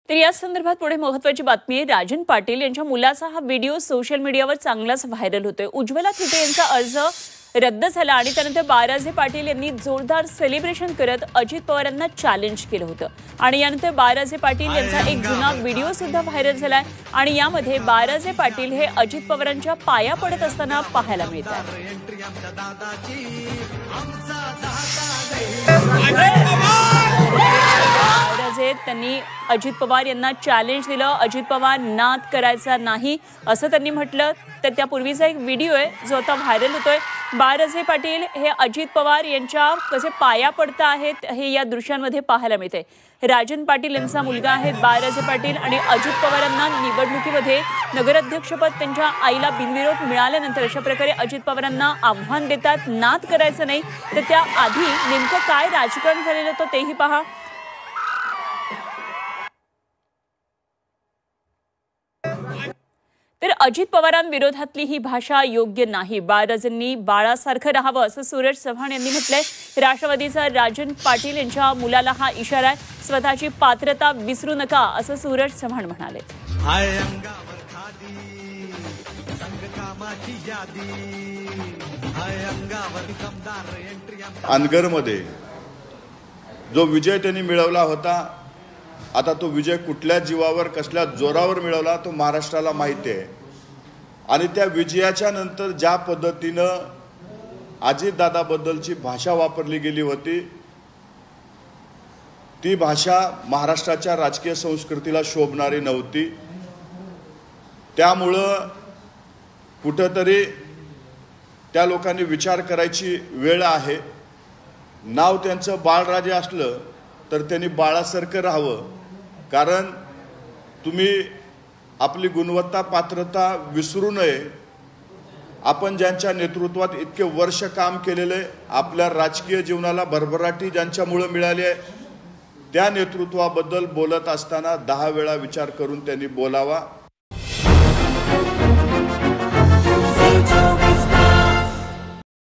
तर या संदर्भात पुढे महत्त्वाची बातमी आहे। राजन पाटील यांच्या मुलाचा हा व्हिडिओ सोशल मीडियावर चांगलाच व्हायरल होतोय। उज्ज्वला थिटे यांचा अर्ज रद्द झाला आणि त्यानंतर बाळराजे पाटील यांनी जोरदार सेलिब्रेशन करत अजित पवारांना चॅलेंज केलं होतं आणि यानंतर बाळराजे पाटील यांचा एक जुना व्हिडिओ सुद्धा व्हायरल झालाय आणि यामध्ये बाळराजे पाटील हे अजित पवारांच्या पाया पडत असताना पाहायला मिळतात। त्यांनी अजित पवार यांना चॅलेंज दिलं। अजित पवार नाद करायचा नाही असं त्यांनी म्हटलं। तर त्यापूर्वीचा एक व्हिडिओ आहे जो आता व्हायरल होतोय। बाळराजे पाटील हे अजित पवार यांच्या कसे पाया पडत आहेत हे या दृश्यांमध्ये पाहायला मिळते। राजन पाटील यांचा मुलगा आहे बाळराजे पाटील आणि अजित पवारांना निवडणुकीमध्ये नगराध्यक्षपद त्यांच्या आईला बिनविरोध मिळाल्यानंतर अशा प्रकारे अजित पवारांना आव्हान देतात, नाद करायचं नाही। तर त्या आधी नेमकं काय राजकारण झालेलं होतं तेही पहा। तर अजित पवारांविरोधातली ही भाषा योग्य नाही। बाळराजेंनी बाळासारखं राहावं असं सूरज चव्हाण यांनी म्हटलंय। राष्ट्रवादीचा राजन पाटील यांच्या मुलाला हा इशारा आहे। स्वतःची पात्रता विसरू नका असं सूरज चव्हाण म्हणाले। अनगरमध्ये जो विजय त्यांनी मिळवला होता, आता तो विजय कुठल्या जीवावर कसल्या जोरावर मिळवला तो महाराष्ट्राला माहिती आहे। आणि त्या विजयाच्या नंतर ज्या पद्धतीनं अजितदादाबद्दलची भाषा वापरली गेली होती, ती भाषा महाराष्ट्राच्या राजकीय संस्कृतीला शोभणारी नव्हती। त्यामुळं कुठेतरी त्या लोकांनी विचार करायची वेळ आहे। नाव त्यांचं बाळराजे असलं तर त्यांनी बाळासारखं राहावं, कारण तुम्ही आपली गुणवत्ता पात्रता विसरू नये। आपण ज्यांच्या नेतृत्वात इतके वर्ष काम केलेले, आपल्या राजकीय जीवनाला भरभराटी ज्यांच्यामुळे मिळाली आहे, त्या नेतृत्वाबद्दल बोलत असताना 10 वेळा विचार करून त्यांनी बोलावा।